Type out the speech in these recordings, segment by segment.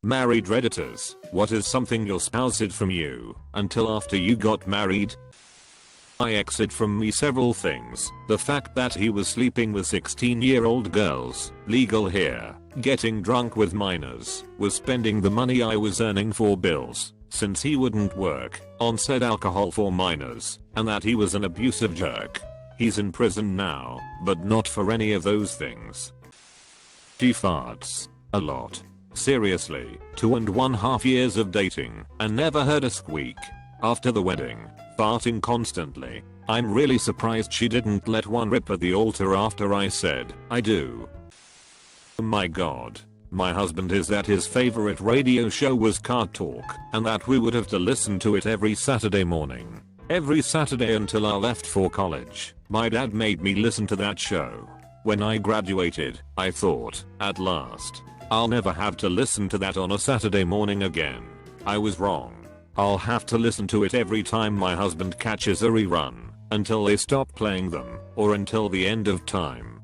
Married Redditors, what is something your spouse hid from you until after you got married? My ex hid from me several things. The fact that he was sleeping with 16-year-old girls, legal here, getting drunk with minors, was spending the money I was earning for bills, since he wouldn't work, on said alcohol for minors, and that he was an abusive jerk. He's in prison now, but not for any of those things. She farts. A lot. Seriously, 2.5 years of dating, and never heard a squeak. After the wedding, farting constantly. I'm really surprised she didn't let one rip at the altar after I said, I do. Oh my god. My husband is that his favorite radio show was Car Talk, and that we would have to listen to it every Saturday morning. Every Saturday until I left for college, my dad made me listen to that show. When I graduated, I thought, at last, I'll never have to listen to that on a Saturday morning again. I was wrong. I'll have to listen to it every time my husband catches a rerun, until they stop playing them, or until the end of time.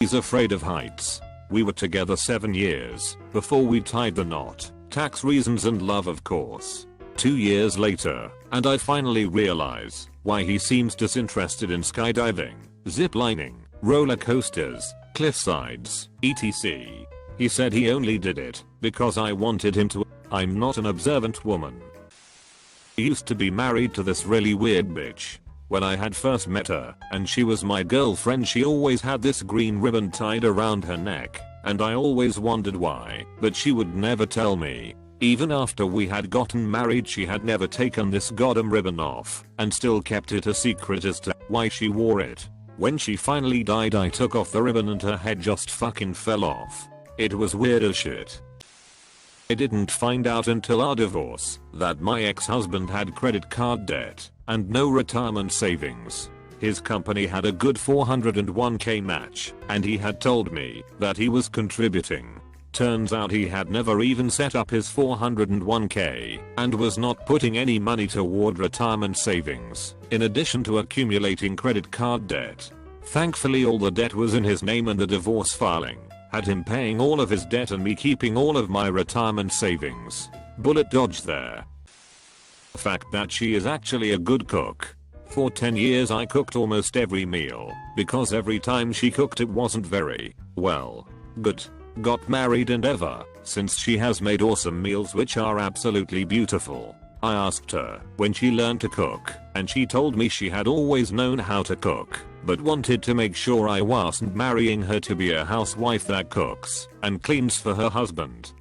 He's afraid of heights. We were together 7 years, before we tied the knot, tax reasons and love of course. 2 years later, and I finally realize why he seems disinterested in skydiving, ziplining, roller coasters, cliffsides, etc. He said he only did it because I wanted him to. I'm not an observant woman. I used to be married to this really weird bitch. When I had first met her, and she was my girlfriend, she always had this green ribbon tied around her neck, and I always wondered why, but she would never tell me. Even after we had gotten married, she had never taken this goddamn ribbon off, and still kept it a secret as to why she wore it. When she finally died, I took off the ribbon and her head just fucking fell off. It was weird as shit. I didn't find out until our divorce that my ex-husband had credit card debt and no retirement savings. His company had a good 401k match, and he had told me that he was contributing. Turns out he had never even set up his 401k and was not putting any money toward retirement savings, in addition to accumulating credit card debt. Thankfully all the debt was in his name, and the divorce filing had him paying all of his debt and me keeping all of my retirement savings. Bullet dodge there. The fact that she is actually a good cook. For 10 years I cooked almost every meal, because every time she cooked it wasn't very, well, good. Got married, and ever since she has made awesome meals which are absolutely beautiful. I asked her when she learned to cook, and she told me she had always known how to cook, but wanted to make sure I wasn't marrying her to be a housewife that cooks and cleans for her husband.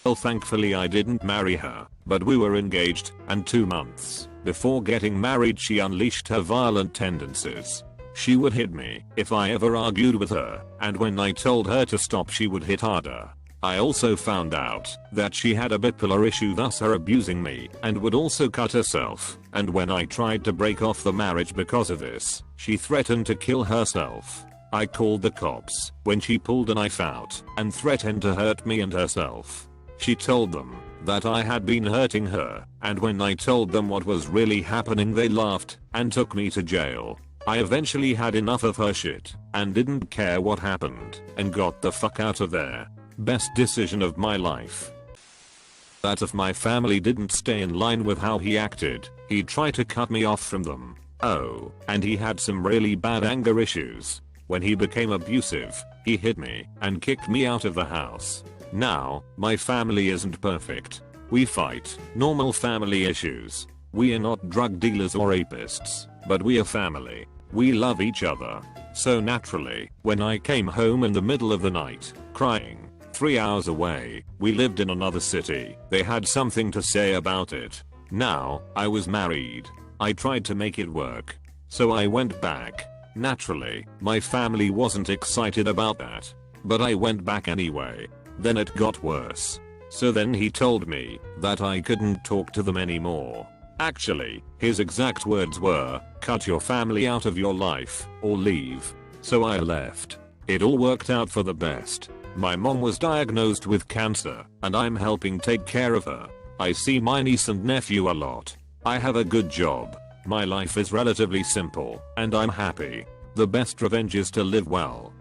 Well, thankfully I didn't marry her, but we were engaged, and 2 months before getting married she unleashed her violent tendencies. She would hit me if I ever argued with her, and when I told her to stop she would hit harder. I also found out that she had a bipolar issue, thus her abusing me, and would also cut herself, and when I tried to break off the marriage because of this, she threatened to kill herself. I called the cops when she pulled a knife out and threatened to hurt me and herself. She told them that I had been hurting her, and when I told them what was really happening they laughed and took me to jail. I eventually had enough of her shit and didn't care what happened and got the fuck out of there. Best decision of my life. That if my family didn't stay in line with how he acted, he'd try to cut me off from them. Oh, and he had some really bad anger issues. When he became abusive, he hit me and kicked me out of the house. Now, my family isn't perfect. We fight, normal family issues. We are not drug dealers or rapists, but we are family. We love each other. So naturally, when I came home in the middle of the night, crying, 3 hours away, we lived in another city, they had something to say about it. Now, I was married. I tried to make it work. So I went back. Naturally, my family wasn't excited about that. But I went back anyway. Then it got worse. So then he told me that I couldn't talk to them anymore. Actually, his exact words were, cut your family out of your life, or leave. So I left. It all worked out for the best. My mom was diagnosed with cancer, and I'm helping take care of her. I see my niece and nephew a lot. I have a good job. My life is relatively simple, and I'm happy. The best revenge is to live well.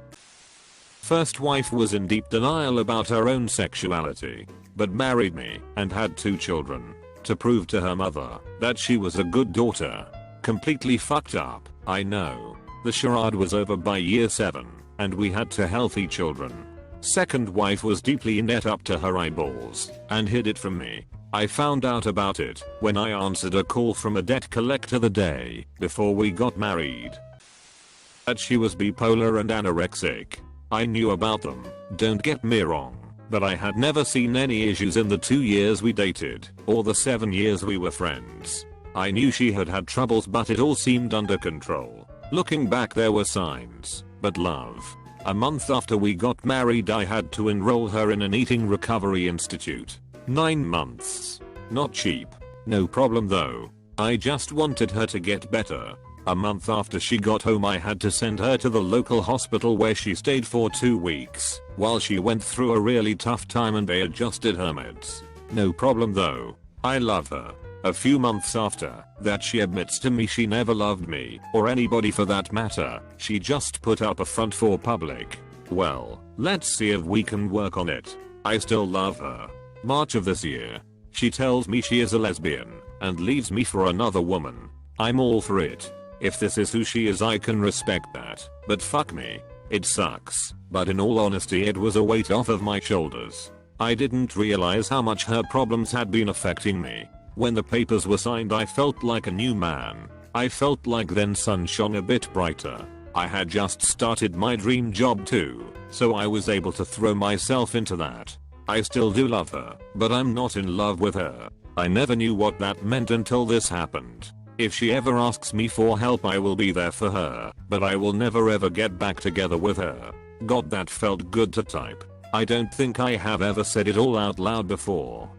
First wife was in deep denial about her own sexuality, but married me and had 2 children to prove to her mother that she was a good daughter. Completely fucked up, I know. The charade was over by year 7, and we had 2 healthy children. Second wife was deeply in debt up to her eyeballs and hid it from me. I found out about it when I answered a call from a debt collector the day before we got married. That she was bipolar and anorexic. I knew about them, don't get me wrong, but I had never seen any issues in the 2 years we dated or the 7 years we were friends. I knew she had had troubles, but it all seemed under control. Looking back, there were signs, but love. A month after we got married, I had to enroll her in an eating recovery institute. 9 months. Not cheap. No problem though. I just wanted her to get better. A month after she got home, I had to send her to the local hospital where she stayed for 2 weeks while she went through a really tough time and they adjusted her meds. No problem though. I love her. A few months after that, she admits to me she never loved me, or anybody for that matter. She just put up a front for public. Well, let's see if we can work on it. I still love her. March of this year, she tells me she is a lesbian and leaves me for another woman. I'm all for it. If this is who she is, I can respect that, but fuck me. It sucks, but in all honesty, it was a weight off of my shoulders. I didn't realize how much her problems had been affecting me. When the papers were signed, I felt like a new man. I felt like then sun shone a bit brighter. I had just started my dream job too, so I was able to throw myself into that. I still do love her, but I'm not in love with her. I never knew what that meant until this happened. If she ever asks me for help, I will be there for her, but I will never ever get back together with her. God, that felt good to type. I don't think I have ever said it all out loud before.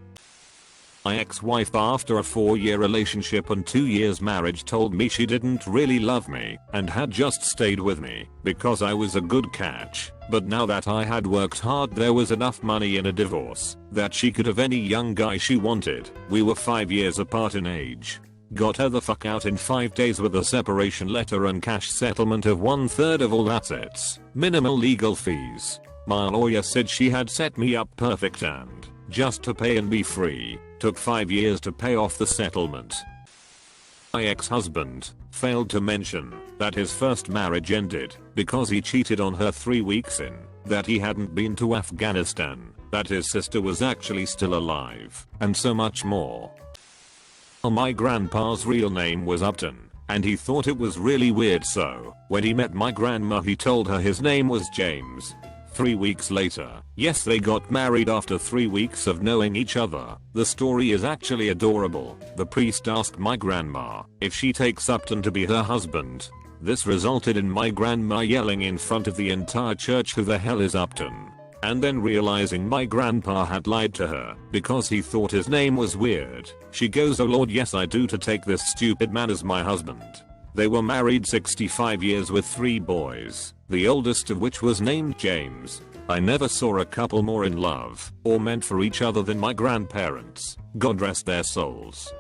My ex-wife, after a 4-year relationship and 2 years marriage, told me she didn't really love me and had just stayed with me because I was a good catch. But now that I had worked hard, there was enough money in a divorce that she could have any young guy she wanted. We were 5 years apart in age. Got her the fuck out in 5 days with a separation letter and cash settlement of 1/3 of all assets. Minimal legal fees. My lawyer said she had set me up perfect and just to pay and be free. Took 5 years to pay off the settlement. My ex-husband failed to mention that his first marriage ended because he cheated on her 3 weeks in, that he hadn't been to Afghanistan, that his sister was actually still alive, and so much more. My grandpa's real name was Upton, and he thought it was really weird, so when he met my grandma, he told her his name was James. 3 weeks later, yes, they got married after 3 weeks of knowing each other. The story is actually adorable. The priest asked my grandma if she takes Upton to be her husband. This resulted in my grandma yelling in front of the entire church, "Who the hell is Upton?" And then realizing my grandpa had lied to her because he thought his name was weird, she goes, "Oh Lord, yes I do, to take this stupid man as my husband." They were married 65 years with 3 boys, the oldest of which was named James. I never saw a couple more in love or meant for each other than my grandparents. God rest their souls.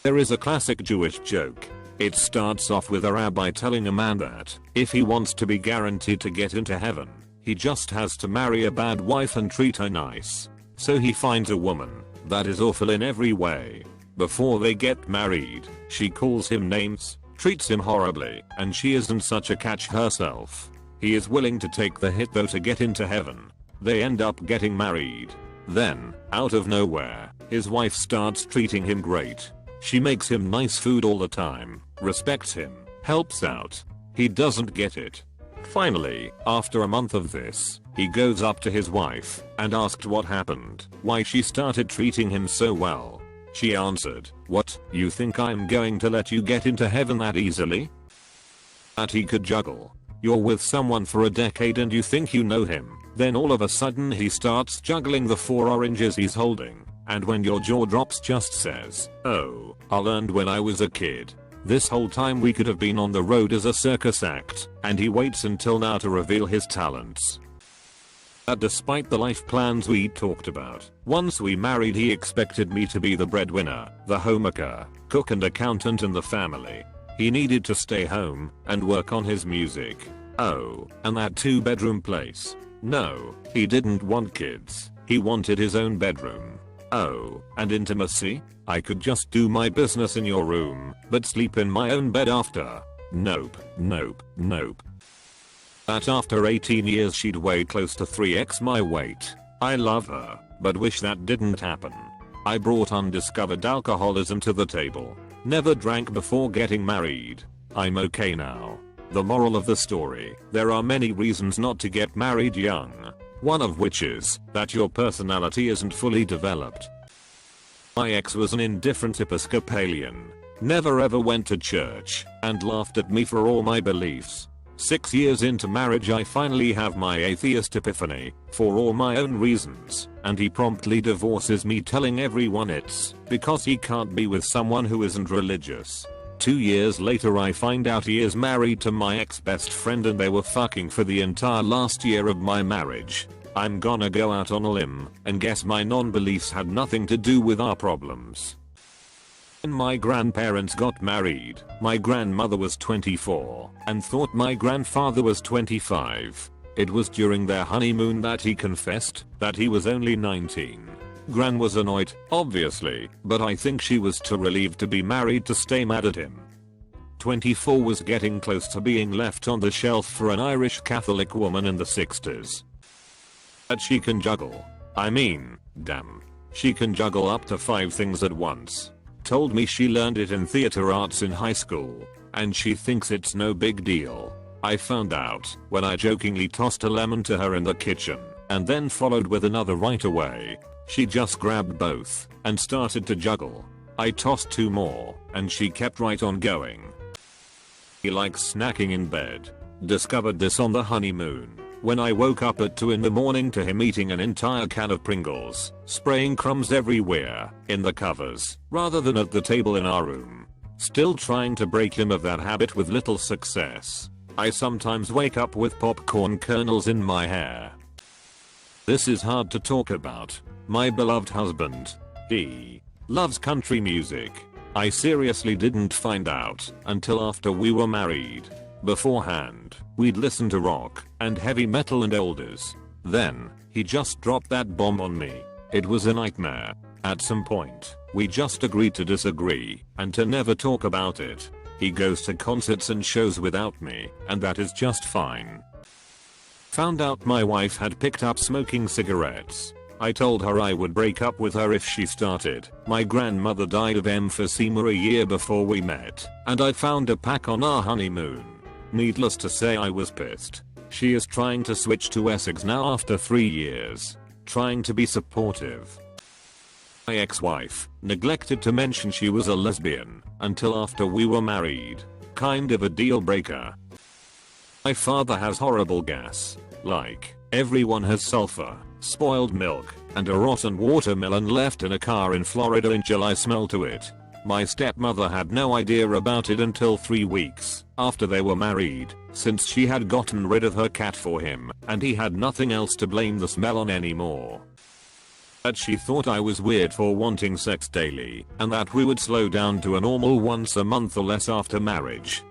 There is a classic Jewish joke. It starts off with a rabbi telling a man that if he wants to be guaranteed to get into heaven, he just has to marry a bad wife and treat her nice. So he finds a woman that is awful in every way. Before they get married, she calls him names, treats him horribly, and she isn't such a catch herself. He is willing to take the hit though to get into heaven. They end up getting married. Then, out of nowhere, his wife starts treating him great. She makes him nice food all the time, respects him, helps out. He doesn't get it. Finally, after a month of this, he goes up to his wife and asked what happened, why she started treating him so well. She answered, "What, you think I'm going to let you get into heaven that easily? That he could juggle. You're with someone for a decade and you think you know him. Then all of a sudden he starts juggling the 4 oranges he's holding. And when your jaw drops, just says, 'Oh, I learned when I was a kid.' This whole time we could have been on the road as a circus act, and he waits until now to reveal his talents." That despite the life plans we talked about, once we married, he expected me to be the breadwinner, the homemaker, cook and accountant in the family. He needed to stay home and work on his music. Oh, and that 2-bedroom place. No, he didn't want kids. He wanted his own bedroom. Oh, and intimacy? I could just do my business in your room, but sleep in my own bed after. Nope, nope, nope. That after 18 years she'd weigh close to 3x my weight. I love her, but wish that didn't happen. I brought undiscovered alcoholism to the table. Never drank before getting married. I'm okay now. The moral of the story, there are many reasons not to get married young. One of which is that your personality isn't fully developed. My ex was an indifferent Episcopalian. Never ever went to church and laughed at me for all my beliefs. 6 years into marriage I finally have my atheist epiphany, for all my own reasons, and he promptly divorces me telling everyone it's because he can't be with someone who isn't religious. 2 years later I find out he is married to my ex-best friend and they were fucking for the entire last year of my marriage. I'm gonna go out on a limb and guess my non-beliefs had nothing to do with our problems. When my grandparents got married, my grandmother was 24 and thought my grandfather was 25. It was during their honeymoon that he confessed that he was only 19. Gran was annoyed, obviously, but I think she was too relieved to be married to stay mad at him. 24 was getting close to being left on the shelf for an Irish Catholic woman in the 60s. But she can juggle. I mean, damn. She can juggle up to 5 things at once. Told me she learned it in theater arts in high school, and she thinks it's no big deal. I found out when I jokingly tossed a lemon to her in the kitchen, and then followed with another right away. She just grabbed both and started to juggle. I tossed 2 more, and she kept right on going. He likes snacking in bed. Discovered this on the honeymoon, when I woke up at 2 in the morning to him eating an entire can of Pringles, spraying crumbs everywhere, in the covers, rather than at the table in our room. Still trying to break him of that habit with little success. I sometimes wake up with popcorn kernels in my hair. This is hard to talk about. My beloved husband. He loves country music. I seriously didn't find out until after we were married. Beforehand, we'd listen to rock and heavy metal and oldies. Then, he just dropped that bomb on me. It was a nightmare. At some point, we just agreed to disagree and to never talk about it. He goes to concerts and shows without me, and that is just fine. Found out my wife had picked up smoking cigarettes. I told her I would break up with her if she started. My grandmother died of emphysema a year before we met, and I found a pack on our honeymoon. Needless to say I was pissed. She is trying to switch to Essex now after 3 years. Trying to be supportive. My ex-wife neglected to mention she was a lesbian until after we were married. Kind of a deal breaker. My father has horrible gas. Like, everyone has sulfur, spoiled milk, and a rotten watermelon left in a car in Florida in July smell to it. My stepmother had no idea about it until 3 weeks after they were married, since she had gotten rid of her cat for him, and he had nothing else to blame the smell on anymore. But she thought I was weird for wanting sex daily, and that we would slow down to a normal once a month or less after marriage.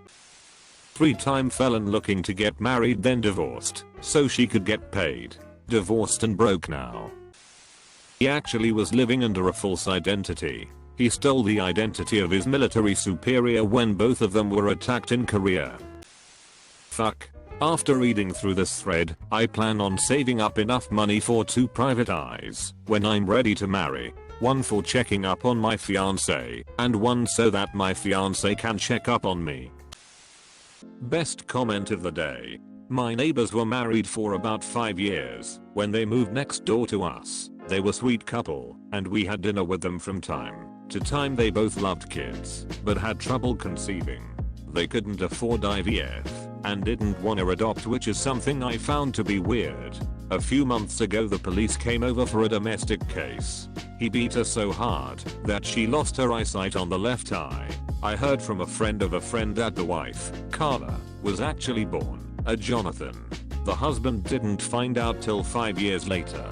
3-time felon looking to get married then divorced, so she could get paid. Divorced and broke now. He actually was living under a false identity. He stole the identity of his military superior when both of them were attacked in Korea. Fuck. After reading through this thread, I plan on saving up enough money for 2 private eyes when I'm ready to marry. One for checking up on my fiance, and one so that my fiance can check up on me. Best comment of the day. My neighbors were married for about 5 years when they moved next door to us. They were a sweet couple, and we had dinner with them from time to time. They both loved kids, but had trouble conceiving. They couldn't afford IVF, and didn't want to adopt, which is something I found to be weird. A few months ago the police came over for a domestic case. He beat her so hard that she lost her eyesight on the left eye. I heard from a friend of a friend that the wife, Carla, was actually born a Jonathan. The husband didn't find out till 5 years later.